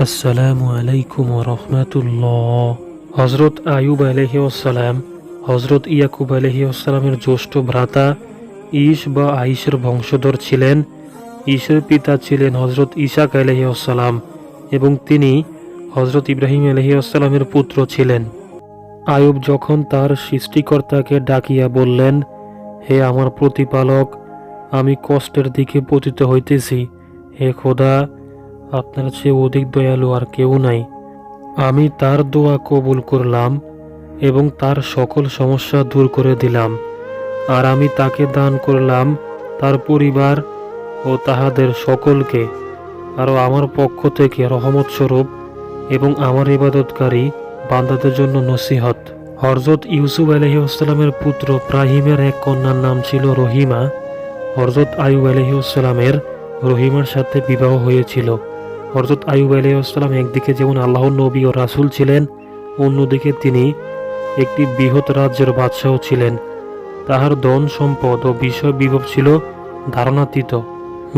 আসসালামু আলাইকুম রহমতুল্লাহ। হজরত আয়ুব আলহিউসালাম হজরত ইয়াকুব আলহিউসালামের জ্যেষ্ঠ ভ্রাতা ঈশ বা আইসের বংশধর ছিলেন। ঈশের পিতা ছিলেন হজরত ইসাক আলহিউসালাম এবং তিনি হজরত ইব্রাহিম আলহিউসালামের পুত্র ছিলেন। আয়ুব যখন তার সৃষ্টিকর্তাকে ডাকিয়া বললেন, হে আমার প্রতিপালক, আমি কষ্টের দিকে পতিত হইতেছি। হে খোদা, আপনার চেয়ে অধিক দয়ালু আর কেউ নাই। আমি তার দোয়া কবুল করলাম এবং তার সকল সমস্যা দূর করে দিলাম। আর আমি তাকে দান করলাম তার পরিবার ও তাহাদের সকলকে আরও আমার পক্ষ থেকে রহমত স্বরূপ এবং আমার ইবাদতকারী বান্দাদের জন্য নসিহত। হযরত ইউসুফ আলাইহিসসালামের পুত্র ইব্রাহিমের এক কন্যার নাম ছিল রহিমা। হযরত আইয়ুব আলাইহিসসালামের রহিমার সাথে বিবাহ হয়েছিল। হযরত আইয়ুব আলাইহিসসালাম একদিকে যেমন আল্লাহর নবী ও রাসূল ছিলেন, অন্যদিকে তিনি একটি বৃহৎ রাজ্যের বাদশাহ ছিলেন। তাহার ধন সম্পদ ও বিষয় বিভব ছিল ধারণাতীত।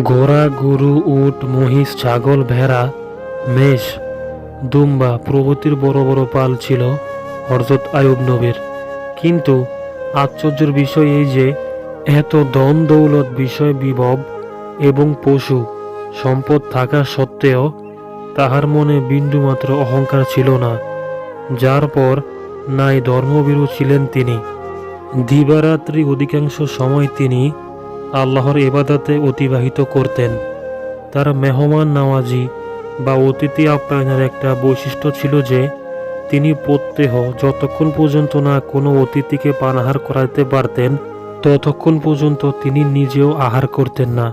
ঘোড়া, গরু, উট, মহিষ, ছাগল, ভেড়া, মেষ, দুম্বা প্রভৃতির বড় বড় পাল ছিল হযরত আইয়ুব নবীর। কিন্তু আশ্চর্যের বিষয় এই যে এত ধন দৌলত, বিষয় বিভব এবং পশু সম্পদ থাকা সত্ত্বেও তাহার মনে বিন্দুমাত্র অহংকার ছিল না, যার পর নাই ধর্মভীরু ছিলেন তিনি। দিবারাত্রি অধিকাংশ সময় তিনি আল্লাহর ইবাদতে অতিবাহিত করতেন। তার মেহমান নওয়াজি বা অতিথি আপ্যায়নের একটা বৈশিষ্ট্য ছিল যে তিনি প্রত্যহ যতক্ষণ পর্যন্ত না কোনো অতিথিকে পানাহার করাইতে পারতেন, ততক্ষণ পর্যন্ত তিনি নিজেও আহার করতেন না।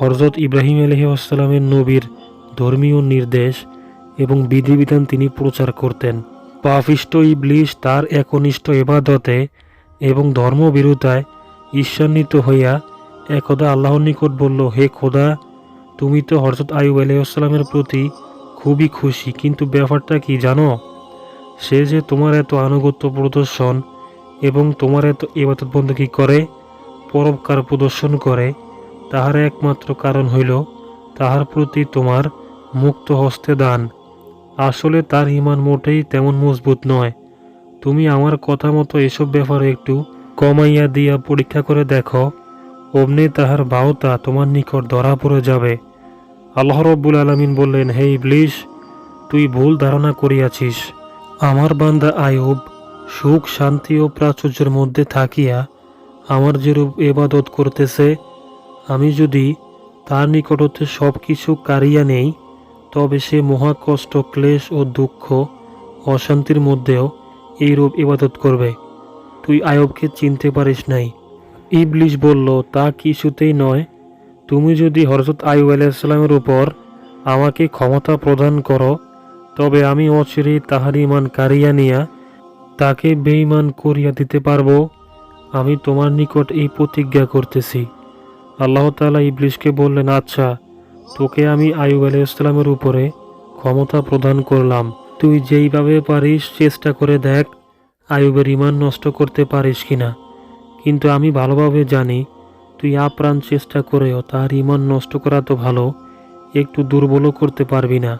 হযরত ইব্রাহিম আলাইহিসসালামের নবীর ধর্মীয় নির্দেশ এবং বিধিবিধান তিনি প্রচার করতেন। পাপিষ্ঠ ইবলিস তার একনিষ্ঠ ইবাদতে এবং ধর্মবিরোধায় ঈর্ষান্বিত হইয়া একদা আল্লাহর নিকট বলল, হে খোদা, তুমি তো হযরত আইয়ুব আলাইহিসসালামের প্রতি খুবই খুশি, কিন্তু ব্যাপারটা কি জানো? সে যে তোমার এত আনুগত্য প্রদর্শন এবং তোমার এত ইবাদত বন্দেগী করে, পরোপকার প্রদর্শন করে, তাহার একমাত্র কারণ হইল তাহার প্রতি তোমার মুক্ত হস্তে দান। আসলে তার ঈমান মোটেই তেমন মজবুত নয়। তুমি আমার কথা মতো এসব ব্যাপারে একটু কমাইয়া দিয়া পরীক্ষা করে দেখো, অমনি তাহার বাহতা তোমার নিকট ধরা পড়ে যাবে। আল্লাহ রাব্বুল আলামিন বললেন, হে ইবলিস, তুই ভুল ধারণা করিয়াছিস। আমার বান্দা আইয়ুব সুখ, শান্তি ও প্রাচুর্যের মধ্যে থাকিয়া আমার যেরূপ ইবাদত করতেছে, আমি যদি তার নিকট হতে সব কিছু কাড়িয়া নেই, তবে সে মহা কষ্ট, ক্লেশ ও দুঃখ, অশান্তির মধ্যেও এইরূপ ইবাদত করবে। তুই আইয়ুবকে চিনতে পারিস নাই। ইবলিস বলল, তা কিছুতেই নয়। তুমি যদি হযরত আইয়ুব আলাইহিসসালামের উপর আমাকে ক্ষমতা প্রদান করো, তবে আমি অচিরেই তাহার ঈমান কাড়িয়া নিয়া তাকে বেঈমান করিয়া দিতে পারব। আমি তোমার নিকট এই প্রতিজ্ঞা করতেছি। আল্লাহ তাআলা ইবলিসকে বললেন, আচ্ছা, তোকে আমি আইয়ুব আলাইহিসসালামের উপরে ক্ষমতা প্রদান করলাম। তুই যেইভাবে পারিস চেষ্টা করে দেখ আইয়ুবের ঈমান নষ্ট করতে পারিস কিনা। কিন্তু আমি ভালোভাবে জানি তুই আপ্রাণ চেষ্টা করেও তার ঈমান নষ্ট করা তো ভালো, একটু দুর্বলও করতে পারবি না।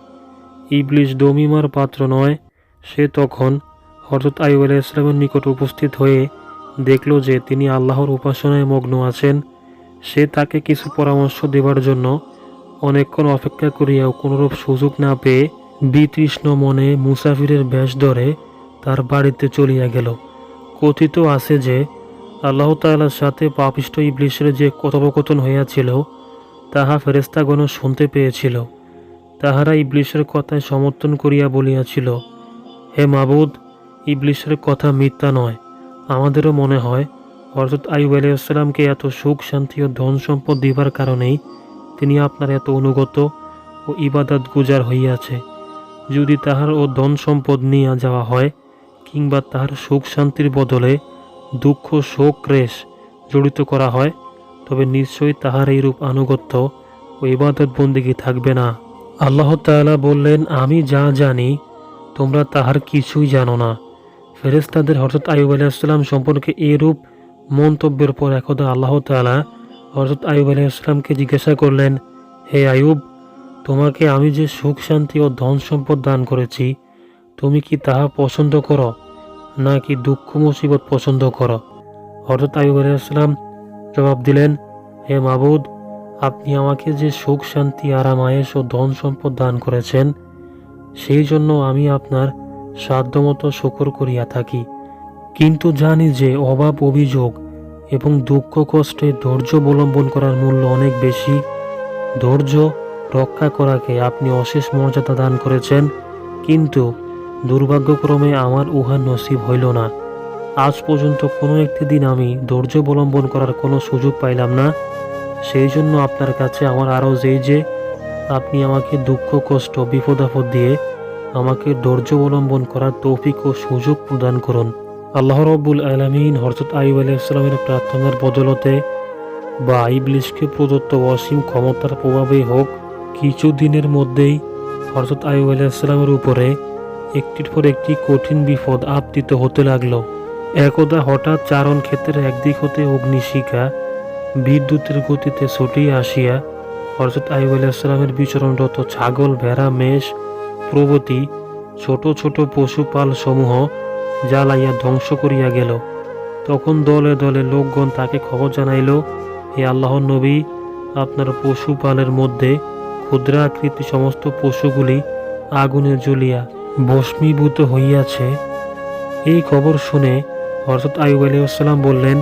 ইবলিস দমিমার পাত্র নয়। সে তখন হযরত আইয়ুব আলাইহিসসালামের নিকট উপস্থিত হয়ে দেখল যে তিনি আল্লাহর উপাসনায় মগ্ন আছেন। সে তাকে কিছু পরামর্শ দেবার জন্য অনেকক্ষণ অপেক্ষা করিয়াও কোনরূপ সুযোগ না পেয়ে বিতৃষ্ণ মনে মুসাফিরের বেশ ধরে তার বাড়িতে চলিয়া গেল। কথিত আছে যে আল্লাহ তাআলার সাথে পাপিষ্ঠ ইবলিসের যে কথোপকথন হইয়াছিল, তাহা ফেরেশতাগণ শুনতে পেয়েছিল। তাহারা ইবলিসের কথায় সমর্থন করিয়া বলিয়াছিল, হে মাবুদ, ইবলিসের কথা মিথ্যা নয়। আমাদেরও মনে হয় হযরত আইয়ুব আলাইহিসসালামকে এত সুখ, শান্তি ও ধন সম্পদ দিবার কারণেই তিনি আপনার এত অনুগত ও ইবাদত গুজার হইয়াছে। যদি তাহার ও ধন সম্পদ নিয়ে যাওয়া হয়, কিংবা তাহার সুখ শান্তির বদলে দুঃখ, শোক, ক্লেশ জড়িত করা হয়, তবে নিশ্চয়ই তাহার এইরূপ আনুগত্য ও ইবাদত বন্দেগী থাকবে না। আল্লাহ তাআলা বললেন, আমি যা জানি তোমরা তাহার কিছুই জানো না। ফেরেশতাদের হযরত আইয়ুব আলাইহিসসালাম সম্পর্কে এরূপ মন্তব্যের পর একদা আল্লাহ তাআলা হযরত আইয়ুব আলাইহিসসালামকে জিজ্ঞাসা করলেন, হে আইয়ুব, তোমাকে আমি যে সুখ শান্তি ও ধন সম্পদ দান করেছি, তুমি কি তাহা পছন্দ করো, নাকি দুঃখ মুসিবত পছন্দ করো? হযরত আইয়ুব আলাইহিস সালাম জবাব দিলেন, হে মাবুদ, আপনি আমাকে যে সুখ শান্তি, আরাম আয়েশ ও ধন সম্পদ দান করেছেন, সেই জন্য আমি আপনার সাধ্যমতো শুকর করিয়া থাকি। কিন্তু জানি যে অভাব, অভিযোগ এবং দুঃখ কষ্টে ধৈর্য অবলম্বন করার মূল্য অনেক বেশি। ধৈর্য রক্ষা করাকে আপনি অশেষ মর্যাদা দান করেছেন, কিন্তু দুর্ভাগ্যক্রমে আমার উহা নসিব হইল না। আজ পর্যন্ত কোনো একটি দিন আমি ধৈর্য অবলম্বন করার কোনো সুযোগ পাইলাম না। সেই জন্য আপনার কাছে আমার আরজ এই যে আপনি আমাকে দুঃখ কষ্ট বিপদ আপদ দিয়ে আমাকে ধৈর্য অবলম্বন করার তৌফিক ও সুযোগ প্রদান করুন। আল্লাহ রাব্বুল আলামিন হযরত আইয়ুব আলাইহিস সালামের প্রার্থনার বদলতে বা ইবলিসকে প্রদত্ত অসীম ক্ষমতার প্রভাবেই হোক, কিছু দিনের মধ্যেই হযরত আইয়ুব আলাইহিস সালামের উপরে একটির পর একটি কঠিন বিপদ আপতিত হতে লাগল। একদা হঠাৎ চারণ ক্ষেত্রের একদিক হতে অগ্নিশিখা বিদ্যুতের গতিতে ছুটিয়া আসিয়া হযরত আইয়ুব আলাইহিস সালামের বিচরণরত ছাগল, ভেড়া, মেষ প্রভৃতি ছোট ছোট পশুপাল সমূহ জ্বালাইয়া ধ্বংস করিয়া গেল। তখন দলে দলে লোকগণ তাকে খবর জানাইল, হে আল্লাহর নবী, আপনার পশুপালের মধ্যে ক্ষুদ্রাকৃতি সমস্ত পশুগুলি আগুনে জ্বলিয়া ভস্মীভূত হইয়াছে। এই খবর শুনে হযরত আইয়ুব আলাইহিস সালাম বললেন,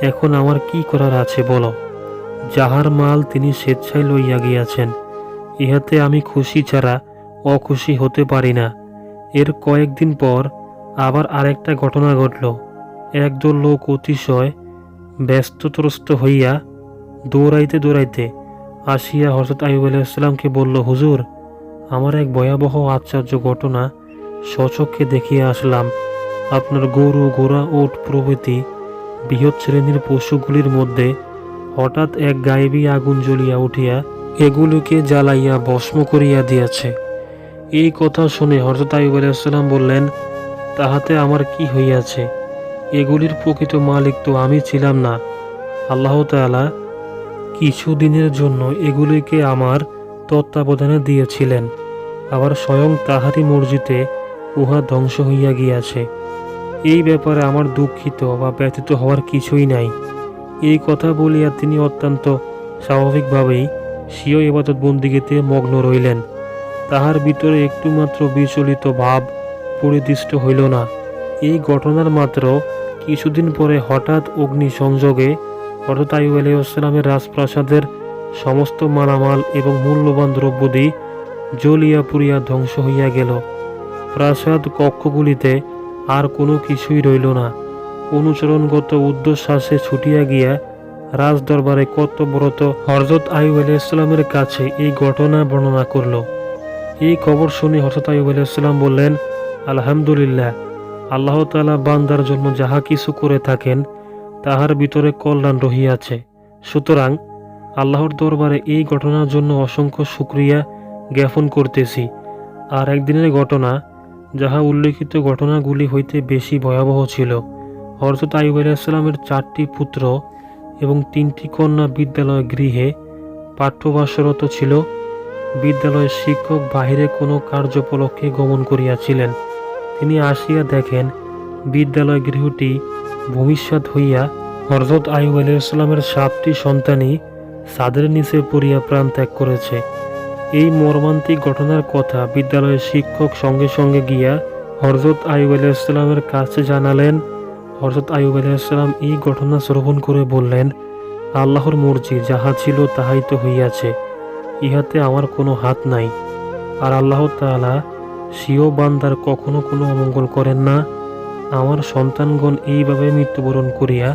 এখন আমার কি করার আছে বলো? যাহার মাল তিনি স্বেচ্ছায় লইয়া গিয়াছেন, ইহাতে আমি খুশি ছাড়া অখুশি হতে পারি না। এর কয়েকদিন পর আবার আরেকটা ঘটনা ঘটল। একদল লোক অতিশয় ব্যস্তত্রস্ত হইয়া দৌড়াইতে দৌড়াইতে আসিয়া হযরত আইয়ুব আলাইহিস সালামকে বলল, হুজুর, আমার এক ভয়াবহ আশ্চর্য ঘটনা স্বচক্ষে দেখিয়া আসলাম। আপনার গরু, ঘোড়া, উট প্রভৃতি বৃহৎ শ্রেণীর পশুগুলির মধ্যে হঠাৎ এক গায়েবী আগুন জ্বলিয়া উঠিয়া এগুলোকে জ্বালাইয়া ভস্ম করিয়া দিয়াছে। এই কথা শুনে হযরত আইয়ুব আলাইহিস সালাম বললেন, তাহাতে আমার কি হইয়াছে? এগুলির প্রকৃত মালিক তো আমি ছিলাম না। আল্লাহ তাআলা কিছু দিনের জন্য এগুলিকে আমার তত্ত্বাবধানে দিয়েছিলেন, আবার স্বয়ং তাহারই মর্জিতে উহা ধ্বংস হইয়া গিয়াছে। এই ব্যাপারে আমার দুঃখিত বা ব্যথিত হওয়ার কিছুই নাই। এই কথা বলিয়া তিনি অত্যন্ত স্বাভাবিকভাবেই স্বীয় ইবাদত বন্দিগিতে মগ্ন রইলেন। তাহার ভিতরে একটুমাত্র বিচলিত ভাব পরিদৃষ্ট হইল না। এই ঘটনার মাত্র কিছুদিন পরে হঠাৎ অগ্নি সংযোগে হযরত আইয়ুব আলাইহিস সালামের রাজপ্রাসাদের সমস্ত মালামাল এবং মূল্যবান দ্রব্যাদি জ্বলিয়া পুড়িয়া ধ্বংস হইয়া গেল। প্রাসাদ কক্ষগুলিতে আর কোনো কিছুই রইল না। অনুচরণগত উদ্ধশ্বাসে ছুটিয়া গিয়া রাজদরবারে কর্তব্যরত হযরত আইয়ুব আলাইহিস সালামের কাছে এই ঘটনা বর্ণনা করল। এই খবর শুনে হযরত আইয়ুব আলাইহিস সালাম বললেন, আলহামদুলিল্লাহ, আল্লাহ তাআলা বান্দার জন্য যাহা কিছু করে থাকেন তাহার ভিতরে কল্যাণ রহিয়াছে। সুতরাং আল্লাহর দরবারে এই ঘটনার জন্য অসংখ্য শুকরিয়া জ্ঞাপন করতেছি। আর একদিনের ঘটনা, যাহা উল্লেখিত ঘটনাগুলি হইতে বেশি ভয়াবহ ছিল। হযরত আইয়ুব আলাইহিস সালামের 4টি পুত্র এবং 3টি কন্যা বিদ্যালয় গৃহে পাঠ্যবাসরত ছিল। বিদ্যালয়ের শিক্ষক বাহিরে কোনো কার্যোপলক্ষে গমন করিয়াছিলেন। তিনি আসিয়া দেখেন বিদ্যালয় গৃহটি ভূমিসাৎ হইয়া হযরত আইয়ুব আলাইহিস সালামের 7টি সন্তানই ছাদের নিচে পড়িয়া প্রাণ ত্যাগ করেছে। এই মর্মান্তিক ঘটনার কথা বিদ্যালয়ের শিক্ষক সঙ্গে সঙ্গে গিয়া হযরত আইয়ুব আলাইহিস সালামের কাছে জানালেন। হযরত আইয়ুব আলাইহিস সালাম এই ঘটনা শ্রবণ করে বললেন, আল্লাহর মর্জি, যাহা ছিল তাহাই তো হইয়াছে, ইহাতে আমার কোনো হাত নাই। আর আল্লাহ তাআলা স্বীয় বান্দার কখনো কোনো অমঙ্গল করেন না। আমার সন্তানগণ এইভাবে মৃত্যুবরণ করিয়া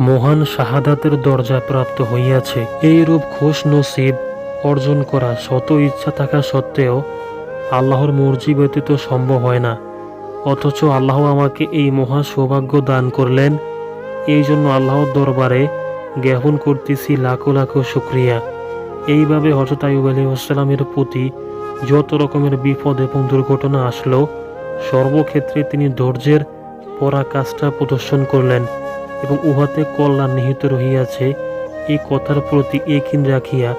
মহান শাহাদাতের দরজা প্রাপ্ত হইয়াছে। এইরূপ খুশ নসিব অর্জন করা শত ইচ্ছা থাকা সত্ত্বেও আল্লাহর মর্জি ব্যতীত সম্ভব হয় না। অথচ আল্লাহ আমাকে এই মহা সৌভাগ্য দান করলেন। এই জন্য আল্লাহর দরবারে জ্ঞাপন করতেছি লাখো লাখো শুকরিয়া। এইভাবে হযরত আইয়ুব আলাইহিস সালামের প্রতি যত রকমের বিপদ এবং দুর্ঘটনা আসলো, সর্বক্ষেত্রে তিনি ধৈর্যের পরাকাষ্ঠা প্রদর্শন করলেন এবং উহাতে কল্যাণ নিহিত রহিয়াছে এই কথার প্রতি ইকিন রাখিয়া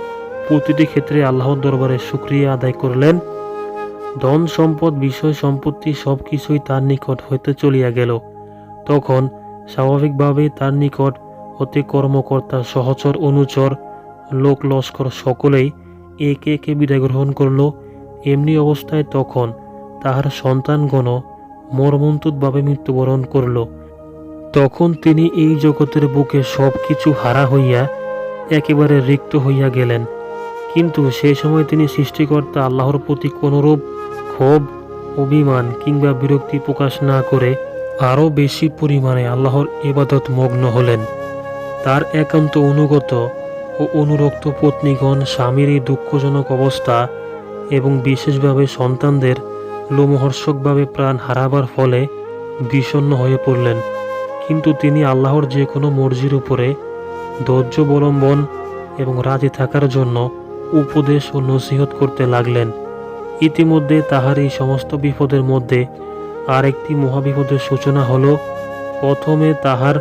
প্রতিটি ক্ষেত্রে আল্লাহর দরবারে শুকরিয়া আদায় করলেন। ধন সম্পদ বিষয় সম্পত্তি সবকিছুই তার নিকট হইতে চলিয়া গেল। তখন স্বাভাবিকভাবেই তার নিকট হতে কর্মকর্তা সহচর অনুচর লোক লস্কর সকলেই একে একে বিদায় গ্রহণ করল। এমনি অবস্থায় তখন তাহার সন্তানগণ মর্মন্তুদভাবে মৃত্যুবরণ করল। তখন তিনি এই জগতের বুকে সব কিছু হারা হইয়া একেবারে রিক্ত হইয়া গেলেন। কিন্তু সেই সময় তিনি সৃষ্টিকর্তা আল্লাহর প্রতি কোনরূপ ক্ষোভ, অভিমান কিংবা বিরক্তি প্রকাশ না করে আরও বেশি পরিমাণে আল্লাহর ইবাদত মগ্ন হলেন। তার একান্ত অনুগত ও অনুরক্ত পত্নীগণ স্বামীর এই দুঃখজনক অবস্থা এবং বিশেষভাবে সন্তানদের লোমহর্ষকভাবে প্রাণ হারাবার ফলে বিষণ্ণ হয়ে পড়লেন। কিন্তু তিনি আল্লাহর যে কোনো মর্জির উপরে ধৈর্য অবলম্বন এবং রাজি থাকার জন্য উপদেশ ও নসিহত করতে লাগলেন। ইতিমধ্যে তাহার এই সমস্ত বিপদের মধ্যে আরেকটি মহাবিপদের সূচনা হলো। প্রথমে তাহার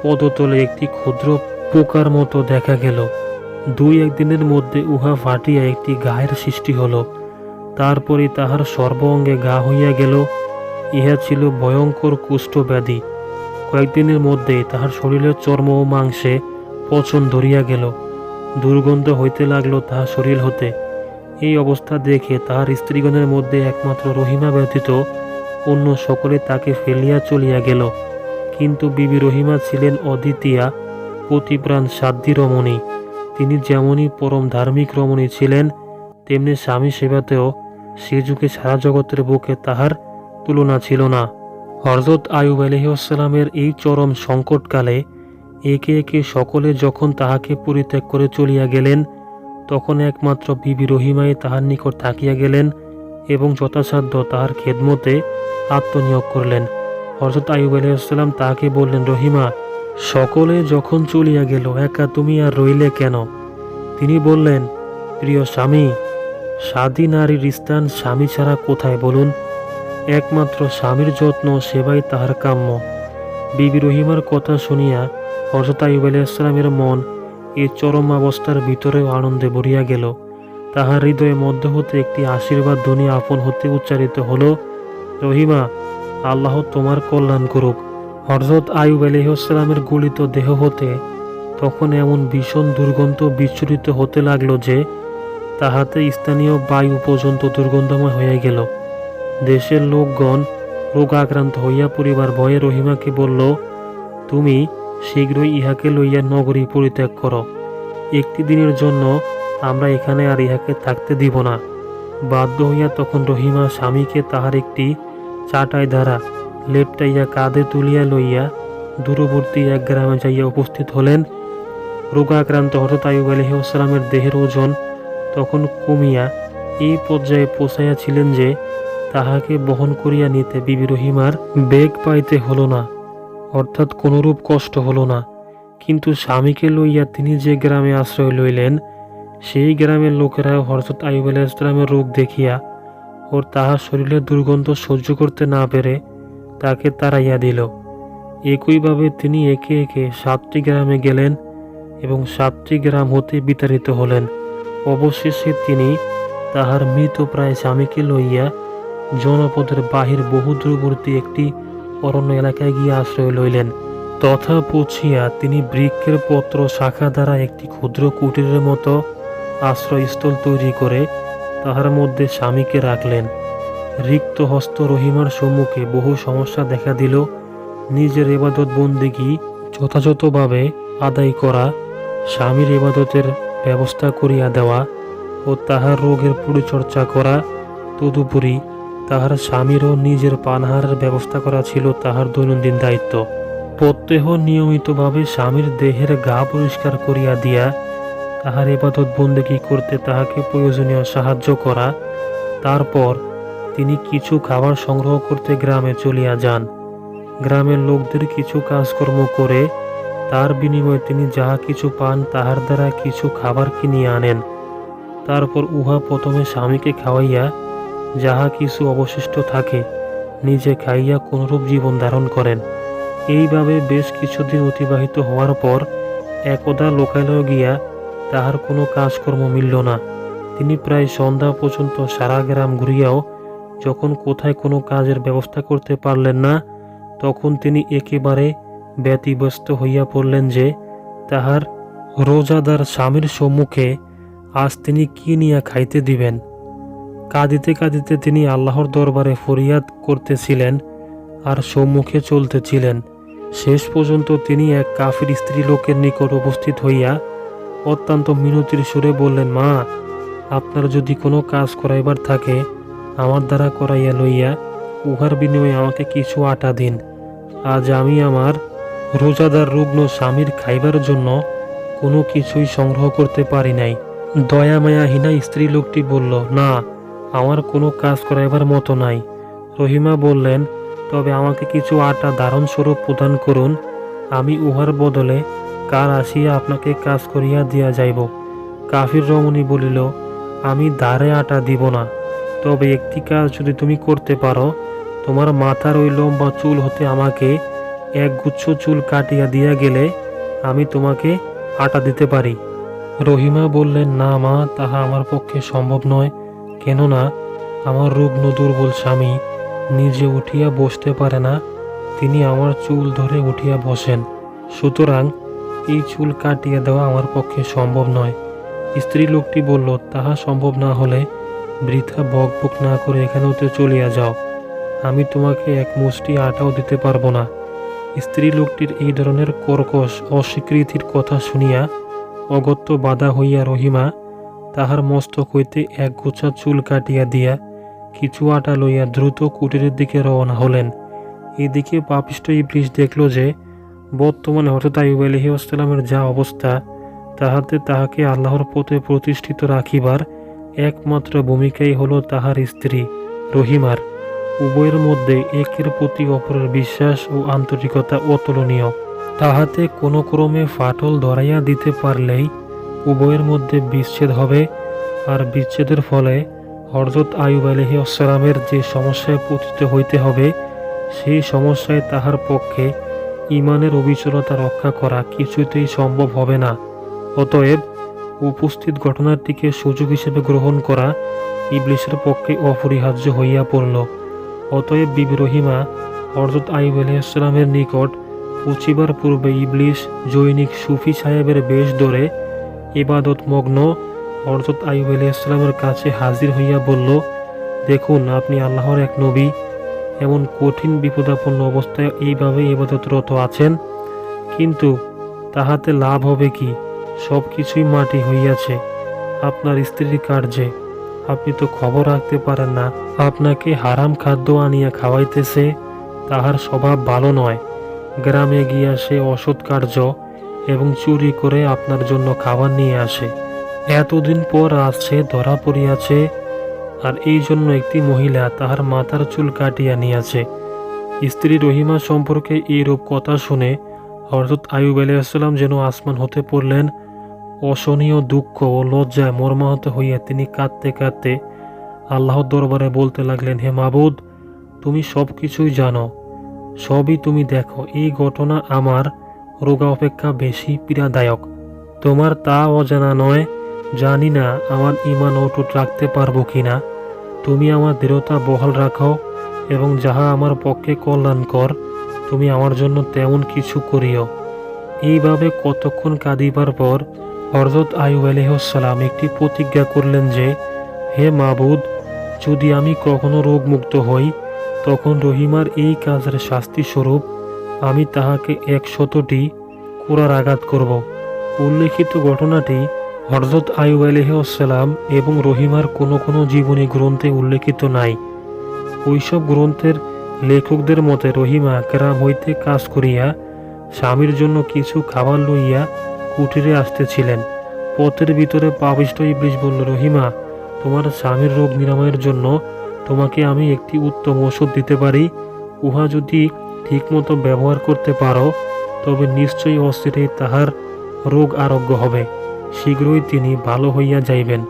পদতলে একটি ক্ষুদ্র পোকার মতো দেখা গেল। দুই একদিনের মধ্যে উহা ফাটিয়া একটি গায়ের সৃষ্টি হলো। তারপরে তাহার সর্ব অঙ্গে ঘা হইয়া গেল। ইহা ছিল ভয়ঙ্কর কুষ্ঠ ব্যাধি। কয়েকদিনের মধ্যেই তাহার শরীরের চর্ম ও মাংসে পচন ধরিয়া গেল। দুর্গন্ধ হইতে লাগল তাহার শরীর হতে। এই অবস্থা দেখে তাহার স্ত্রীগণের মধ্যে একমাত্র রহিমা ব্যতীত অন্য সকলে তাকে ফেলিয়া চলিয়া গেল। কিন্তু বিবি রহিমা ছিলেন অদ্বিতীয়া, পতিপ্রাণ সাধ্বী রমণী। তিনি যেমনই পরম ধার্মিক রমণী ছিলেন, তেমনি স্বামী সেবাতেও সে যুগে সারা জগতের বুকে তাহার তুলনা ছিল না। হযরত আইয়ুব আলাইহিসসালামের এই চরম সংকটকালে একে একে সকলে যখন তাহাকে পরিত্যাগ করে চলিয়া গেলেন, তখন একমাত্র বিবি রহিমাই তাহার নিকট থাকিয়া গেলেন এবং যথাসাধ্য তাহার খেদমতে আত্মনিয়োগ করলেন। হযরত আইয়ুব আলাইহিসসালাম তাহাকে বললেন, রহিমা, সকলে যখন চলিয়া গেল, একা তুমি আর রইলে কেন? তিনি বললেন, প্রিয় স্বামী, সাধী নারীর স্থান স্বামী ছাড়া কোথায় বলুন? একমাত্র স্বামীর যত্ন সেবাই তাহার কাম্য। বিবি রহিমার কথা শুনিয়া হযরত আইয়ুব আলাইহিসসালামের মন এই চরম অবস্থার ভিতরেও আনন্দে ভরিয়া গেল। তাহার হৃদয়ের মধ্য হতে একটি আশীর্বাদ ধ্বনি আপন হতে উচ্চারিত হল, রহিমা, আল্লাহ তোমার কল্যাণ করুক। হযরত আইয়ুব আলাইহিসসালামের গলিত দেহ হতে তখন এমন ভীষণ দুর্গন্ধ বিচ্ছুরিত হতে লাগলো যে তাহাতে স্থানীয় বায়ু পর্যন্ত দুর্গন্ধময় হয়ে গেল। দেশের লোকগণ রোগাক্রান্ত হইয়া পড়িবার ভয়ে রহিমাকে বলল, তুমি শীঘ্রই ইহাকে লইয়া নগরী পরিত্যাগ করো। একটি দিনের জন্য আমরা এখানে আর ইহাকে থাকতে দিব না। বাধ্য হইয়া তখন রহিমা স্বামীকে তাহার একটি চাটাই দ্বারা লেপটাইয়া কাঁধে তুলিয়া লইয়া দূরবর্তী এক গ্রামে যাইয়া উপস্থিত হলেন। রোগাক্রান্ত হযরত আইয়ুব আলাইহিসসালামের দেহের ওজন তখন কমিয়া এই পর্যায়ে পৌঁছাইয়াছিলেন যে তাহাকে বহন করিয়া নিতে বিবি রহিমার বেগ পাইতে হল না, অর্থাৎ কোনরূপ কষ্ট হল না। কিন্তু স্বামীকে লইয়া তিনি যে গ্রামে আশ্রয় লইলেন, সেই গ্রামের লোকেরা হযরত আইয়ুব আলাইহিসসালামের রোগ দেখিয়া ও তাহার শরীরের দুর্গন্ধ সহ্য করতে না পেরে তাকে তাড়াইয়া দিল। একইভাবে তিনি একে একে 7টি গ্রামে গেলেন এবং 7টি গ্রাম হতে বিতাড়িত হলেন। অবশেষে তিনি তাহার মৃতপ্রায় স্বামীকে লইয়া জনপদের বাহির বহু দূরবর্তী একটি অরণ্য এলাকায় গিয়ে আশ্রয় লইলেন। তথা পৌঁছিয়া তিনি বৃক্ষের পত্র শাখা দ্বারা একটি ক্ষুদ্র কুটিরের মতো আশ্রয়স্থল তৈরি করে তাহার মধ্যে স্বামীকে রাখলেন। রিক্ত হস্ত রহিমার সম্মুখে বহু সমস্যা দেখা দিল। নিজের ইবাদত বন্দেগী যথাযথভাবে আদায় করা, স্বামীর ইবাদতের ব্যবস্থা করিয়া দেওয়া ও তাহার রোগের পরিচর্যা করা, তদুপরি তাহার স্বামীরও নিজের পানাহারের ব্যবস্থা করা ছিল তাহার দৈনন্দিন দায়িত্ব। প্রত্যহ নিয়মিতভাবে স্বামীর দেহের গা পরিষ্কার করিয়া দিয়া তাহার ইবাদত বন্দেগী করতে তাহাকে প্রয়োজনীয় সাহায্য করা। তারপর তিনি কিছু খাবার সংগ্রহ করতে গ্রামে চলিয়া যান। গ্রামের লোকদের কিছু কাজকর্ম করে তার বিনিময়ে তিনি যাহা কিছু পান তাহার দ্বারা কিছু খাবার কিনিয়া আনেন। তারপর উহা প্রথমে স্বামীকে খাওয়াইয়া যাহা কিছু অবশিষ্ট থাকে নিজে খাইয়া কোনরূপ জীবন ধারণ করেন। এইভাবে বেশ কিছুদিন অতিবাহিত হওয়ার পর একদা লোকালয়ে গিয়া তাহার কোনো কাজকর্ম মিলল না। তিনি প্রায় সন্ধ্যা পর্যন্ত সারা গ্রাম ঘুরিয়াও যখন কোথায় কোনো কাজের ব্যবস্থা করতে পারলেন না, তখন তিনি একেবারে ব্যতিব্যস্ত হইয়া পড়লেন যে তাহার রোজাদার স্বামীর সম্মুখে আজ তিনি কি নিয়া খাইতে দিবেন। কাঁদিতে কাঁদিতে তিনি আল্লাহর দরবারে ফরিয়াদ করতেছিলেন আর সম্মুখে চলতেছিলেন। শেষ পর্যন্ত তিনি এক কাফির স্ত্রী লোকের নিকট উপস্থিত হইয়া অত্যন্ত মিনতির সুরে বললেন, মা, আপনার যদি কোনো কাজ করাইবার থাকে আমার দ্বারা করাইয়া লইয়া উহার বিনিময়ে আমাকে কিছু আটা দিন। আজ আমি আমার রোজাদার রুগ্ন স্বামীর খাইবার জন্য কোনো কিছুই সংগ্রহ করতে পারি নাই। দয়া মায়াহীনা স্ত্রী লোকটি বলল, না, আমার কোনো কাজ করাইবার মতো নাই। রহিমা বললেন, তবে আমাকে কিছু আটা দারণস্বরূপ প্রদান করুন, আমি উহার বদলে কাল আসিয়া আপনাকে কাজ করিয়া দিয়া যাইব। কাফির রমণী বলিল, আমি দাঁড়ে আটা দিব না, তবে একটি কাজ যদি তুমি করতে পারো, তোমার মাথার ওই লম্বা চুল হতে আমাকে এক গুচ্ছ চুল কাটিয়া দিয়া গেলে আমি তোমাকে আটা দিতে পারি। রহিমা বললেন, না মা, তাহা আমার পক্ষে সম্ভব নয়, কেননা আমার রুগ্ন দুর্বল স্বামী নিজে উঠিয়া বসতে পারে না, তিনি আমার চুল ধরে উঠিয়া বসেন, সুতরাং এই চুল কাটিয়া দেওয়া আমার পক্ষে সম্ভব নয়। স্ত্রী লোকটি বলল, তাহা সম্ভব না হলে বৃথা বকবক না করে এখান হতে চলিয়া যাও, আমি তোমাকে এক মুষ্টি আটাও দিতে পারবো না। স্ত্রী লোকটির এই ধরনের কর্কশ অস্বীকৃতির কথা শুনিয়া অগত্য বাধা হইয়া রহিমা তাহার মস্তক হইতে এক গোছা চুল কাটিয়া দিয়া কিছু আটা লইয়া দ্রুত কুটিরের দিকে রওনা হলেন। এদিকে পাপিষ্ঠ ইবলিস দেখল যে বর্তমানে হযরত আইয়ুব আলাইহিস সালামের যা অবস্থা, তাহাতে তাহাকে আল্লাহর পথে প্রতিষ্ঠিত রাখিবার একমাত্র ভূমিকাই হল তাহার স্ত্রী রহিমার। উভয়ের মধ্যে একের প্রতি অপরের বিশ্বাস ও আন্তরিকতা অতুলনীয়। তাহাতে কোনো ক্রমে ফাটল ধরাইয়া দিতে পারলেই উভয়ের মধ্যে বিচ্ছেদ হবে, আর বিচ্ছেদের ফলে হযরত আইয়ুব আলাইহিস সালামের যে সমস্যায় পতিত হইতে হবে, সেই সমস্যায় তাহার পক্ষে ঈমানের অবিচলতা রক্ষা করা কিছুতেই সম্ভব হবে না। অতএব উপস্থিত ঘটনাটিকে সুযোগ হিসেবে গ্রহণ করা ইবলিসের পক্ষে অপরিহার্য হইয়া পড়ল। অতএব বিবি রহিমা হযরত আইয়ুব আলাইহিস সালামের নিকট পৌঁছিবার পূর্বে ইবলিস জৈনিক সুফি সাহেবের বেশ ধরে ইবাদত মগ্ন হযরত আইয়ুব আলাইহিস সালামের কাছে হাজির হইয়া বলল, দেখুন, আপনি আল্লাহর এক নবী এমন কঠিন বিপদাপন্ন অবস্থায় এইভাবে ইবাদতরত আছেন, কিন্তু তাহাতে লাভ হবে কি? সব কিছুই মাটি হইয়াছে। আপনার স্ত্রীর কার্যে আপনি তো খবর রাখতে পারেন না, আপনাকে হারাম খাদ্য আনিয়া খাওয়াইতেছে, তাহার স্বভাব ভালো নয়। গ্রামে গিয়া সে অসৎ কার্য এবং চুরি করে আপনার জন্য খাবার নিয়ে আসে। এতদিন পর আজ সে ধরা পড়িয়াছে, আর এই জন্য একটি মহিলা তাহার মাথার চুল কাটিয়া নিয়াছে। স্ত্রী রহিমা সম্পর্কে এইরূপ কথা শুনে হযরত আইয়ুব আলাইহিস সালাম যেন আসমান হতে পড়লেন। অসহনীয় দুঃখ ও লজ্জায় মর্মাহত হইয়া তিনি কাঁদতে কাঁদতে আল্লাহর দরবারে বলতে লাগলেন, হে মাবুদ, তুমি সব কিছুই জানো, সবই তুমি দেখো। এই ঘটনা আমার রোগা অপেক্ষা বেশি পীড়াদায়ক। তোমার তা অজানা নয়। জানি না আমার ঈমান অটুট রাখতে পারবো কিনা। তুমি আমার দৃঢ়তা বহাল রাখো এবং যাহা আমার পক্ষে কল্যাণকর তুমি আমার জন্য তেমন কিছু করিও। এইভাবে কতক্ষণ কাঁদিবার পর হযরত আইয়ুব আলাইহিস সালাম একটি প্রতিজ্ঞা করলেন যে, হে মাবুদ, যদি আমি কখনো রোগমুক্ত হই, তখন রহিমার এই কাজের শাস্তি স্বরূপ আমি তাহাকে 100টি কোড়ার আঘাত করব। উল্লেখিত ঘটনাটি হযরত আইয়ুব আলাইহিস সালাম এবং রহিমার কোনো কোনো জীবনী গ্রন্থে উল্লেখিত নাই। ওইসব গ্রন্থের লেখকদের মতে রহিমা গ্রাম হইতে কাজ করিয়া স্বামীর জন্য কিছু খাবার লইয়া কুটিরে আসতেছিলেন। পথের ভিতরে পাপিষ্ঠ ইবলিস বলল, রহিমা, তোমার স্বামীর রোগ নিরাময়ের জন্য তোমাকে আমি একটি উত্তম ওষুধ দিতে পারি। উহা যদি ঠিকমতো ব্যবহার করতে পারো, তবে নিশ্চয়ই অচিরেই তাহার রোগ আরোগ্য হবে, শীঘ্রই তিনি ভালো হইয়া যাইবেন।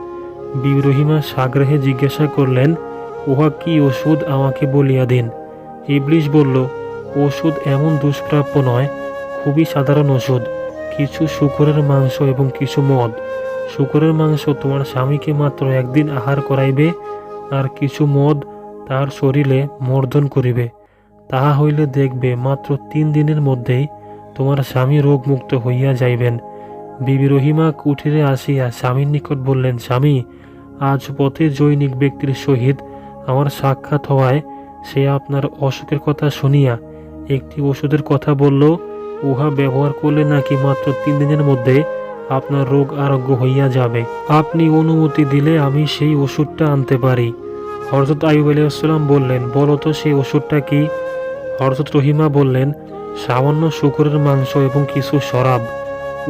বিবি রহিমা সাগ্রহে জিজ্ঞাসা করলেন, উহা কি ওষুধ, আমাকে বলিয়া দিন। ইবলিস বলল, ওষুধ এমন দুষ্প্রাপ্য নয়, খুবই সাধারণ ওষুধ, কিছু শূকরের মাংস এবং কিছু মদ। শূকরের মাংস তোমার স্বামীকে মাত্র একদিন আহার করাইবে, আর কিছু মদ তার শরীরে মর্দন করিবে। তাহা হইলে দেখবে মাত্র 3 দিনের মধ্যেই তোমার স্বামী রোগমুক্ত হইয়া যাইবেন। বিবি রহিমা কুঠিরে আসিয়া স্বামীর নিকট বললেন, স্বামী, আজ পথে জৈনিক ব্যক্তির সহিত আমার সাক্ষাৎ হওয়ায় সে আপনার অসুখের কথা শুনিয়া একটি ওষুধের কথা বলল। উহা ব্যবহার করলে নাকি মাত্র 3 দিনের মধ্যে আপনার রোগ আরোগ্য হইয়া যাবে। আপনি অনুমতি দিলে আমি সেই ওষুধটা আনতে পারি। হযরত আইয়ুব আলাইহিস সালাম বললেন, বলো তো সেই ওষুধটা কি? হযরত রহিমা বললেন, সামান্য শূকরের মাংস এবং কিছু শরাব।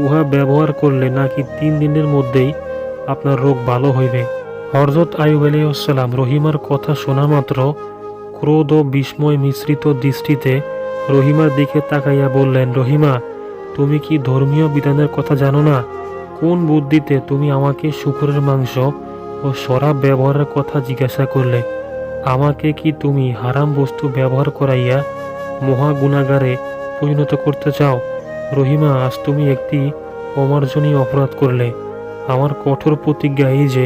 উহা ব্যবহার করলে নাকি 3 দিনের মধ্যেই আপনার রোগ ভালো হইবে। হযরত আইয়ুব আলাইহিস সালাম রহিমার কথা শোনা মাত্র ক্রোধ ও বিস্ময় মিশ্রিত দৃষ্টিতে রহিমার দিকে তাকাইয়া বললেন, রহিমা, তুমি কি ধর্মীয় বিধানের কথা জানো না? কোন বুদ্ধিতে তুমি আমাকে শূকরের মাংস ও শরাব ব্যবহারের কথা জিজ্ঞাসা করলে? আমাকে কি তুমি হারাম বস্তু ব্যবহার করাইয়া মহা গুনাহগারে পরিণত করতে চাও? রহিমা, আজ তুমি একটি অমার্জনীয় অপরাধ করলে। আমার কঠোর প্রতিজ্ঞা এই যে,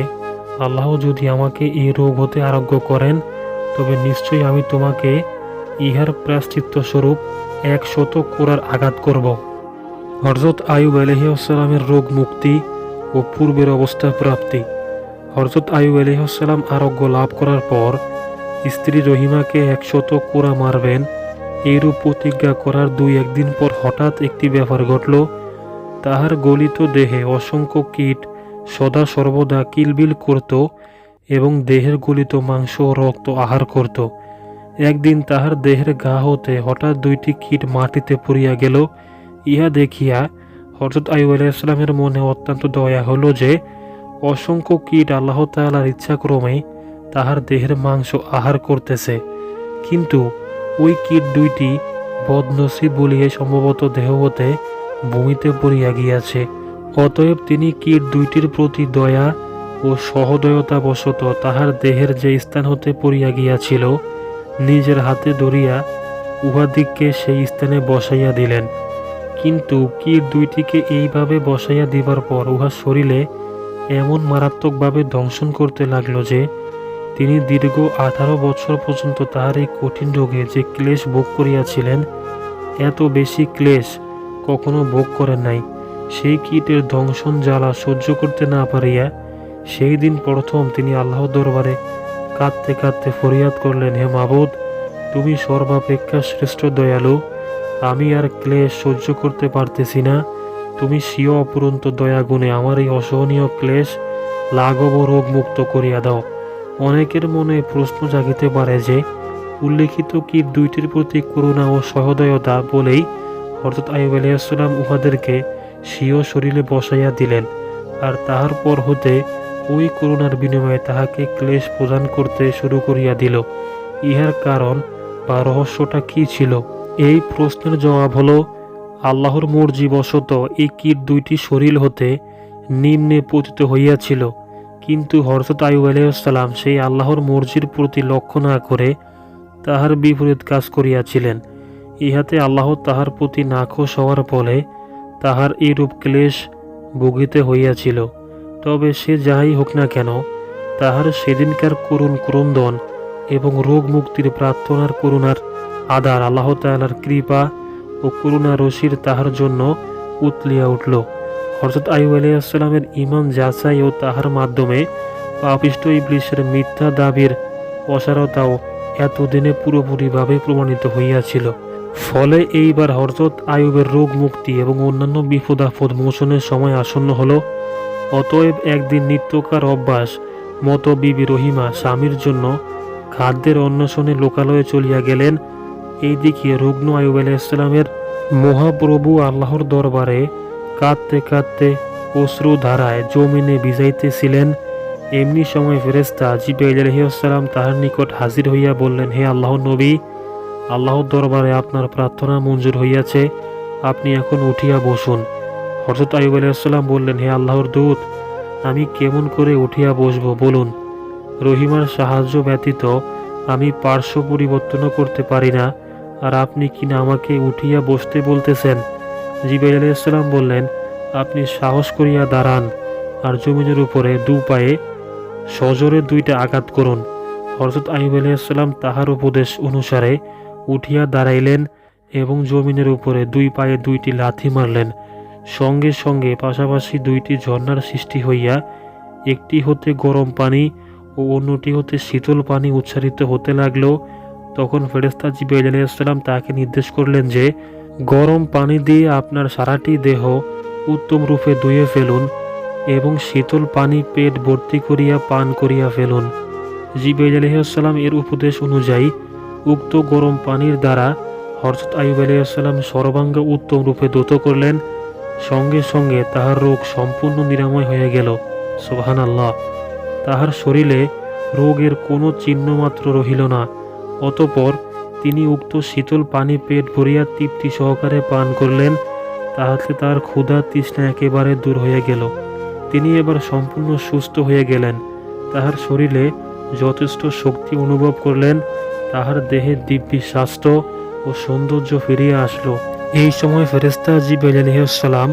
আল্লাহ যদি আমাকে এই রোগ হতে আরোগ্য করেন, তবে নিশ্চয়ই আমি তোমাকে ইহার প্রায়শ্চিত্ত স্বরূপ 100 কোরার আঘাত করব। হযরত আইয়ুব আলাইহিস সালামের রোগ মুক্তি ও পূর্বের অবস্থা প্রাপ্তি। হযরত আইয়ুব আলাইহিস সালাম আরোগ্য লাভ করার পর স্ত্রী রহিমাকে 100 কোরা মারবেন, এইরূপ প্রতিজ্ঞা করার 2-1 দিন পর হঠাৎ একটি ব্যাপার ঘটল। তাহার গলিত দেহে অসংখ্য কীট সদা সর্বদা কিলবিল করত এবং দেহের গলিত মাংস ও রক্ত আহার করত। একদিন তাহার দেহের গা হতে হঠাৎ 2টি কীট মাটিতে পড়িয়া গেল। ইহা দেখিয়া হযরত আইয়ুব আলাইহিস সালামের মনে অত্যন্ত দয়া হলো যে অসংখ্য কীট আল্লাহ তাআলার ইচ্ছাক্রমে তাহার দেহের মাংস আহার করতেছে। কিন্তু ওই কীট 2টি বদনসিব বলিয়া সম্ভবত দেহ হতে ভূমিতে পড়িয়া গিয়াছে। অতএব তিনি কীট 2টির প্রতি দয়া ও সহদয়তা বশত তাহার দেহের যে স্থান হতে পড়িয়া গিয়াছিল নিজের হাতে ধরিয়া উহাদিগকে সেই স্থানে বসাইয়া দিলেন। কিন্তু কীট 2টিকে এইভাবে বসাইয়া দিবার পর উহার শরীরে এমন মারাত্মকভাবে দংশন করতে লাগলো যে তিনি দীর্ঘ 18 বছর পর্যন্ত তাহার এই কঠিন রোগে যে ক্লেশ ভোগ করিয়াছিলেন, এত বেশি ক্লেশ কখনো ভোগ করেন নাই। সেই কীটের দংশন জ্বালা সহ্য করতে না পারিয়া সেই দিন প্রথম তিনি আল্লাহর দরবারে কাঁদতে কাঁদতে ফরিয়াদ করলেন, হে মাবুদ, তুমি সর্বাপেক্ষা শ্রেষ্ঠ দয়ালু। আমি আর ক্লেশ সহ্য করতে পারতেছি না। তুমি স্বীয় অপুরন্ত দয়াগুণে আমার এই অসহনীয় ক্লেশ লাঘব ও রোগ মুক্ত করিয়া দাও। অনেকের মনে প্রশ্ন জাগিতে পারে যে উল্লেখিত কীট 2টির প্রতি করুণা ও সহদয়তা বলেই হযরত আইয়ুব আলাইহিস সালাম উহাদেরকে স্বীয় শরীরে বসাইয়া দিলেন, আর তাহার পর হতে ওই করুণার বিনিময়ে তাহাকে ক্লেশ প্রদান করতে শুরু করিয়া দিল। ইহার কারণ বা রহস্যটা কি ছিল? এই প্রশ্নের জবাব হলো, আল্লাহর মর্জি বশত এই কীট 2টি শরীর হতে নিম্নে পতিত হইয়াছিল। কিন্তু হযরত আইয়ুব আলাইহিস সালাম সেই আল্লাহর মর্জির প্রতি লক্ষ্য না করে তাহার বিপরীত কাজ করিয়াছিলেন। ইহাতে আল্লাহ তাহার প্রতি নাখোশ হওয়ার ফলে তাহার এইরূপ ক্লেশ ভুগিতে হইয়াছিল। তবে সে যাহাই হোক না কেন, তাহার সেদিনকার করুণ ক্রন্দন এবং রোগ মুক্তির প্রার্থনার করুণার আধার আল্লাহ তাআলার কৃপা ও করুণা রশির তাহার জন্য উতলিয়া উঠল। হযরত আইয়ুব আলাইহিস সালামের ঈমান যাচাই ও তাহার মাধ্যমে পাপিষ্ঠ ইবলীসের মিথ্যা দাবির অসারতাও এতদিনে পুরোপুরিভাবে প্রমাণিত হইয়াছিল। ফলে এইবার হযরত আইয়ুবের রোগ মুক্তি এবং অন্যান্য বিপদ আপদ মোচনের সময় আসন্ন হল। অতএব একদিন নিত্যকার অভ্যাস মতো বিবি রহিমা স্বামীর জন্য খাদ্যের অন্বেষণে লোকালয়ে চলিয়া গেলেন। এইদিকে রুগ্ন আইয়ুব আলাইহিস সালামের মহাপ্রভু আল্লাহর দরবারে কাঁদতে কাঁদতে অশ্রু ধারায় জমিনে ভিজাইতেছিলেন। এমনি সময় ফেরেশতা জিবরাইল আলাইহিস সালাম তাহার নিকট হাজির হইয়া বললেন, হে আল্লাহর নবী, আল্লাহর দরবারে আপনার প্রার্থনা মঞ্জুর হইয়াছে, আপনি এখন উঠিয়া বসুন। হযরত আইয়ুব আলাইহিস সালাম বললেন, হে আল্লাহর দূত, আমি কেমন করে উঠিয়া বসব বলুন। রহিমার সাহায্য ব্যতীত আমি পার্শ্ব পরিবর্তনও করতে পারি না, আর আপনি কিনা আমাকে উঠিয়া বসতে বলতেছেন। জিবরাইল আলাইহিস সালাম বললেন, আপনি সাহস করিয়া দাঁড়ান, আর জমিনের উপরে দু পায়ে সজোরে দুইটা আঘাত করুন। হযরত আইয়ুব আলাইহিস সালাম তাহার উপদেশ অনুসারে উঠিয়া দাঁড়াইলেন এবং জমিনের উপরে দুই পায়ে দুইটি লাথি মারলেন। সঙ্গে সঙ্গে পাশাপাশি দুইটি ঝর্ণার সৃষ্টি হইয়া একটি হতে গরম পানি ও অন্যটি হতে শীতল পানি উচ্চারিত হতে লাগলো। তখন ফেরেশতা জিবরাইল আলাইহিস সালাম তাকে নির্দেশ করলেন যে গরম পানি দিয়ে আপনার সারাটি দেহ উত্তম রূপে ধুয়ে ফেলুন এবং শীতল পানি পেট ভর্তি করিয়া পান করিয়া ফেলুন। জিবরাইল আলাইহিস সালাম এর উপদেশ অনুযায়ী উক্ত গরম পানির দ্বারা হযরত আইয়ুব আলাইহিস সালাম সর্বাঙ্গ উত্তম রূপে ধৌত করলেন। সঙ্গে সঙ্গে তাহার রোগ সম্পূর্ণ নিরাময় হয়ে গেল। সুবহানাল্লাহ। তাহার শরীরে রোগের কোনো চিহ্ন মাত্র রহিল না। অতঃপর তিনি উক্ত শীতল পানি পেট ভরিয়া তৃপ্তি সহকারে পান করলেন। তাহাতে তার ক্ষুধা তৃষ্ণা একেবারে দূর হয়ে গেল। তিনি এবার সম্পূর্ণ সুস্থ হয়ে গেলেন। তাহার শরীরে যথেষ্ট শক্তি অনুভব করলেন। তাহার দেহে দিব্যি স্বাস্থ্য ও সৌন্দর্য ফিরিয়া আসলো। এই সময় ফেরেশতা জিবরাইল আলাইহিস সালাম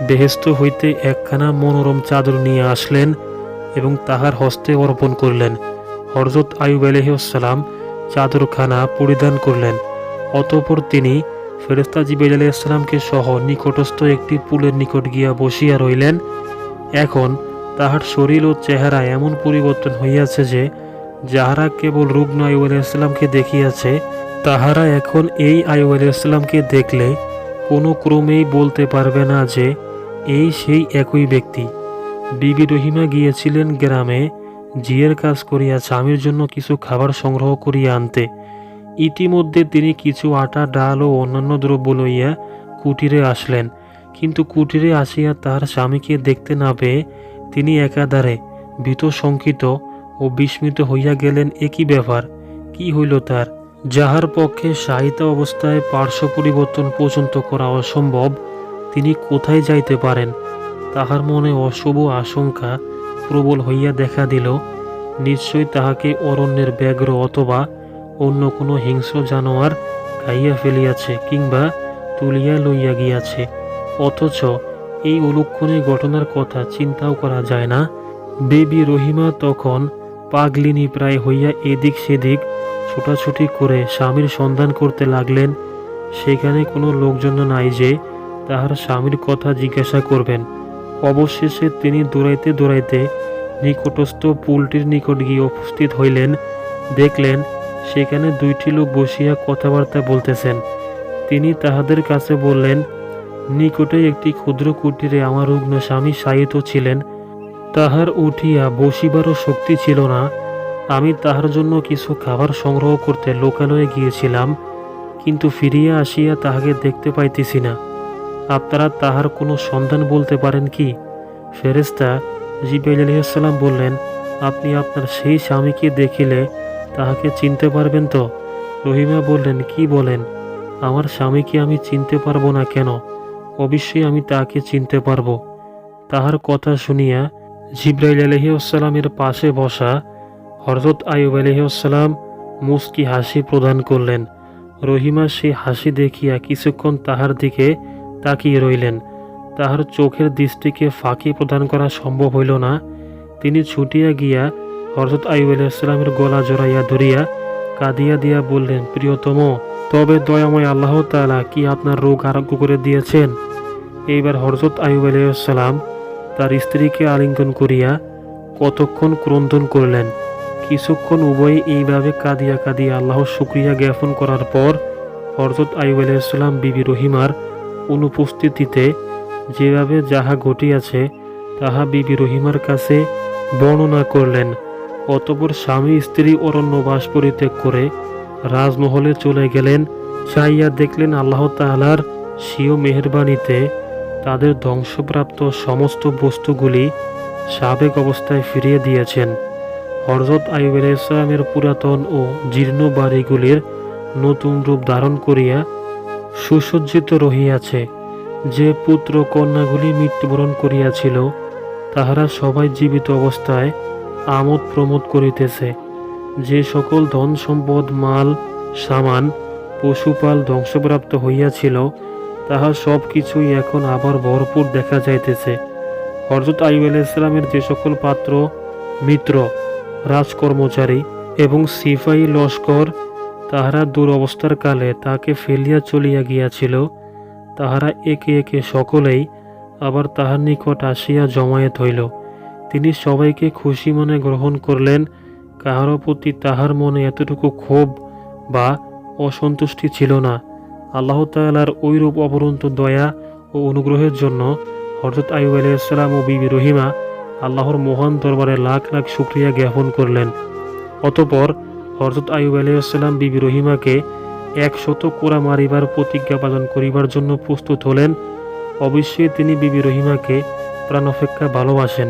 বেহেশত হইতে একখানা মনোরম চাদর নিয়ে আসলেন এবং তাহার হস্তে অর্পণ করলেন। হযরত আইয়ুব আলাইহিস সালাম চাদরখানা পরিধান করলেন। অতঃপর তিনি ফেরেশতা জিবরাইল আলাইহিস সালামকে সহ নিকটস্থ একটি পুলের নিকট গিয়া বসিয়া রইলেন। এখন তাহার শরীর ও চেহারা এমন পরিবর্তন হইয়াছে যে যাহারা কেবল রুগ্ন আইয়ুব আলাইহিস সালামকে দেখিয়াছে তাহারা এখন এই আইয়ুব আলাইহিস সালামকে দেখলে কোনো ক্রমেই বলতে পারবে না যে এই সেই একই ব্যক্তি। বিবি রহিমা গিয়েছিলেন গ্রামে জিয়ের কাজ করিয়া স্বামীর জন্য কিছু খাবার সংগ্রহ করিয়া আনতে। ইতিমধ্যে তিনি কিছু আটা, ডাল ও অন্যান্য দ্রব্য লইয়া কুটিরে আসলেন। কিন্তু কুটিরে আসিয়া তাহার স্বামীকে দেখতে না পেয়ে তিনি একাধারে ভীত শঙ্কিত ও বিস্মিত হইয়া গেলেন। একই ব্যাপার, কি হইল তার? যাহার পক্ষে শায়িতা অবস্থায় পার্শ্ব পরিবর্তন পর্যন্ত করা অসম্ভব, তিনি কোথায় যাইতে পারেন? তাহার মনে অশুভ আশঙ্কা প্রবল হইয়া দেখা দিল। নিশ্চয় তাহাকে অরণ্যের ব্যাঘ্র অথবা অন্য কোনো হিংস্র জানোয়ার খাইয়া ফেলিয়াছে কিংবা তুলিয়া লইয়া গিয়াছে। অথচ এই অলক্ষণে ঘটনার কথা চিন্তাও করা যায় না। বেবি রহিমা তখন পাগলিনী প্রায় হইয়া এদিক সেদিক ছোটাছুটি করে স্বামীর সন্ধান করতে লাগলেন। সেখানে কোনো লোকজন নাই যে তাহার স্বামীর কথা জিজ্ঞাসা করবেন। অবশেষে তিনি দৌড়াইতে দৌড়াইতে নিকটস্থ পুলটির নিকট গিয়ে উপস্থিত হইলেন। দেখলেন সেখানে দুইটি লোক বসিয়া কথাবার্তা বলতেছেন। তিনি তাহাদের কাছে বললেন, নিকটে একটি ক্ষুদ্র কুটিরে আমার রুগ্ন স্বামী শায়িত ছিলেন। তাহার উঠিয়া বসিবারও শক্তি ছিল না। আমি তাহার জন্য কিছু খাবার সংগ্রহ করতে লোকালয়ে গিয়েছিলাম, কিন্তু ফিরিয়া আসিয়া তাহাকে দেখতে পাইতেছি না। আপনারা তাহার কোনো সন্ধান বলতে পারেন কি? ফেরেশতা জিবরাইল আলাইহিস সালাম বললেন, আপনি আপনার সেই স্বামীকে দেখিলে তাহাকে চিনতে পারবেন তো? রহিমা বললেন, কি বলেন? আমার স্বামীকে আমি চিনতে পারবো না কেন? অবশ্যই আমি তাকে চিনতে পারবো। তাহার কথা শুনিয়া জিবরাইল আলাইহিস সালামের পাশে বসা হযরত আইয়ুব আলাইহিস সালাম মুস্কি হাসি প্রদান করলেন। রহিমা সেই হাসি দেখিয়া কিছুক্ষণ তাহার দিকে তাকিয়ে রইলেন। তাহার চোখের দৃষ্টিকে ফাঁকি প্রদান করা সম্ভব হইল না। তিনি ছুটিয়া গিয়া হযরত আইয়ুব আলাইহিস সালামের গলা জড়াইয়া ধরিয়া কাঁদিয়া দিয়া বললেন, প্রিয়তম, তবে দয়াময় আল্লাহ তাআলা কি আপনার রোগ আরোগ্য করে দিয়েছেন? এইবার হযরত আইয়ুব আলাইহিস সালাম তার স্ত্রীকে আলিঙ্গন করিয়া কতক্ষণ ক্রন্দন করলেন। কিছুক্ষণ উভয়ে এইভাবে কাঁদিয়া কাঁদিয়া আল্লাহর শুকরিয়া জ্ঞাপন করার পর হযরত আইয়ুব আলাইহিস সালাম বিবি রহিমার অনুপস্থিতিতে যেভাবে যাহা ঘটিয়াছে তাহা বিবি রহিমার কাছে বর্ণনা করলেন। অতঃপর স্বামী স্ত্রী অরণ্যবাস পরিত্যাগ করে রাজমহলে চলে গেলেন। চাইয়া দেখলেন আল্লাহ তাআলার স্বীয় মেহেরবানিতে তাদের ধ্বংসপ্রাপ্ত সমস্ত বস্তুগুলি সাবেক অবস্থায় ফিরিয়ে দিয়েছেন। হযরত আইয়ুব আলাইহিস সালামের পুরাতন ও জীর্ণ বাড়িগুলির নতুন রূপ ধারণ করিয়া সুসজ্জিত রহিয়াছে। যে পুত্র কন্যাগুলি মৃত্যুবরণ করিয়াছিল তাহারা সবাই জীবিত অবস্থায় আমোদ প্রমোদ করিতেছে। যে সকল ধন সম্পদ, মাল সামান, পশুপাল ধ্বংসপ্রাপ্ত হইয়াছিল তাহা সব কিছুই এখন আবার ভরপুর দেখা যাইতেছে। হযরত আইয়ুব আলাইহিস সালামের যে সকল পাত্র, মিত্র, রাজকর্মচারী এবং সিপাহী লস্কর তাহারা দুরবস্থার কালে তাহাকে ফেলিয়া চলিয়া গিয়াছিল, তাহারা একে একে সকলেই আবার তাহার নিকট আসিয়া জমায়েত হইল। তিনি সবাইকে খুশি মনে গ্রহণ করলেন। কাহারও প্রতি তাহার মনে এতটুকু ক্ষোভ বা অসন্তুষ্টি ছিল না। আল্লাহ তাআলার ঐরূপ অপরন্ত দয়া ও অনুগ্রহের জন্য হযরত আইয়ুব আলাইহিস সালাম ও বিবি রহিমা আল্লাহর মহান দরবারে লাখ লাখ শুকরিয়া জ্ঞাপন করলেন। অতঃপর হযরত আইয়ুব আলাইহিস সালাম বিবি রহিমাকে 100 কোড়া মারিবার প্রতিজ্ঞা পালন করিবার জন্য প্রস্তুত হলেন। অবশ্যই তিনি বিবি রহিমাকে প্রাণাপেক্ষা ভালোবাসেন।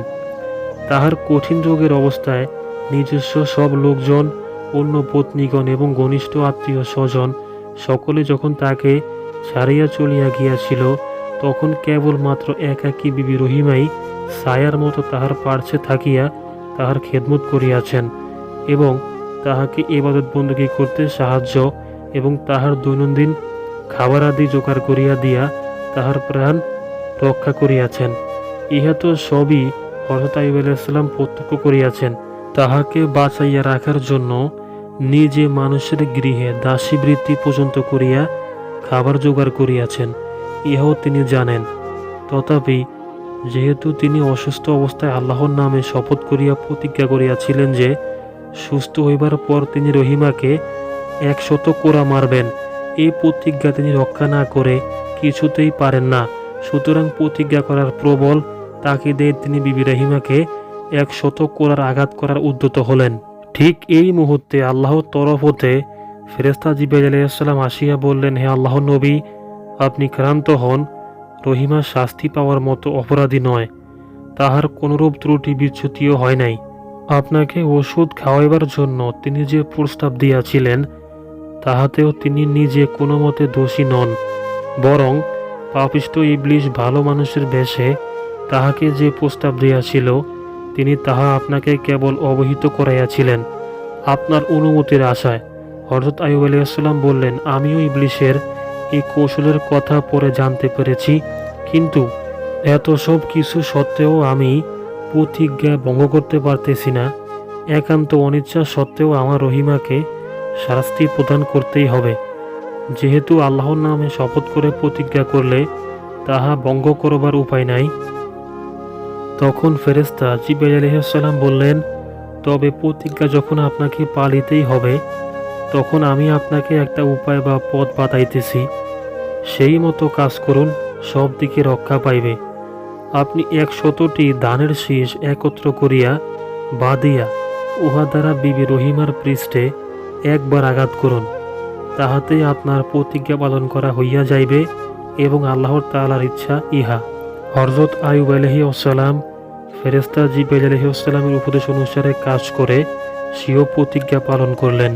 তাহার কঠিন রোগের অবস্থায় নিজস্ব সব লোকজন, অন্য পত্নীগণ এবং ঘনিষ্ঠ আত্মীয় স্বজন সকলে যখন তাকে ছাড়িয়া চলিয়া গিয়াছিল, তখন কেবলমাত্র একাকী বিবি রহিমাই ছায়ার মতো তাহার পার্শ্বে থাকিয়া তাহার খেদমত করিয়াছেন এবং তাহাকে ইবাদত বন্দী করতে সাহায্য এবং তাহার দৈনন্দিন খাবার আদি জোগাড় করিয়া দিয়া তাহার প্রাণ রক্ষা করিয়াছেন। ইহা তো সবই হযরত আইয়ুব আলাইহিস সালাম প্রত্যক্ষ করিয়াছেন। তাহাকে বাঁচাইয়া রাখার জন্য নিজে মানুষের গৃহে দাসীবৃত্তি পর্যন্ত করিয়া খাবার জোগাড় করিয়াছেন, ইহাও তিনি জানেন। তথাপি যেহেতু তিনি অসুস্থ অবস্থায় আল্লাহর নামে শপথ করিয়া প্রতিজ্ঞা করিয়াছিলেন যে সুস্থ হইবার পর তিনি রহিমাকে 100 কোড়া মারবেন, এই প্রতিজ্ঞা তিনি রক্ষা না করে কিছুতেই পারেন না। সুতরাং প্রতিজ্ঞা করার প্রবল তাকিদে তিনি বিবি রহিমাকে 100 কোড়ার আঘাত করার উদ্যত হলেন। ঠিক এই মুহূর্তে আল্লাহর তরফ হতে ফেরেশতা জিবরাইল আলাইহিস সালাম আসিয়া বললেন, হে আল্লাহর নবী, আপনি ক্লান্ত হন। রহিমা শাস্তি পাওয়ার মতো অপরাধী নয়, তাহার কোনরূপ ত্রুটি বিচ্যুতিও হয় নাই। আপনাকে ওষুধ খাওয়াইবার জন্য তিনি যে প্রস্তাব দিয়াছিলেন, তাহাতেও তিনি নিজে কোনো মতে দোষী নন, বরং পাপিষ্ঠ ইবলিস ভালো মানুষের বেশে তাহাকে যে প্রস্তাব দিয়াছিল, তিনি তাহা আপনাকে কেবল অবহিত করাইয়াছিলেন আপনার অনুমতির আশায়। হযরত আইয়ুব আলাইহিস সালাম বললেন, আমিও ইবলিসের এই কৌশলের কথা পরে জানতে পেরেছি, কিন্তু এত সব কিছু সত্ত্বেও আমি প্রতিজ্ঞা ভঙ্গ করতে পারতেছি না। একান্ত অনিচ্ছা সত্ত্বেও আমার রহিমাকে শাস্তি প্রদান করতেই হবে। যেহেতু আল্লাহর নামে শপথ করে প্রতিজ্ঞা করলে তাহা ভঙ্গ করবার উপায় নাই। তখন ফেরেশতা জিবরাইল আলাইহিস সালাম বললেন, তবে প্রতিজ্ঞা যখন আপনাকে পালিতেই হবে, তখন আমি আপনাকে একটা উপায় বা পথ বাতাইতেছি, সেই মতো কাজ করুন, সব দিকে রক্ষা পাইবে। আপনি 100টি ধানের শীষ একত্র করিয়া বাঁধিয়া উহা দ্বারা বিবি রহিমার পৃষ্ঠে একবার আঘাত করুন, তাহাতেই আপনার প্রতিজ্ঞা পালন করা হইয়া যাইবে এবং আল্লাহর তাআলার ইচ্ছা ইহা। হযরত আইয়ুব আলাইহিস সালাম ফেরেশতা জিবরাইল আলাইহিস সালামের উপদেশ অনুসারে কাজ করে স্বীয় প্রতিজ্ঞা পালন করলেন।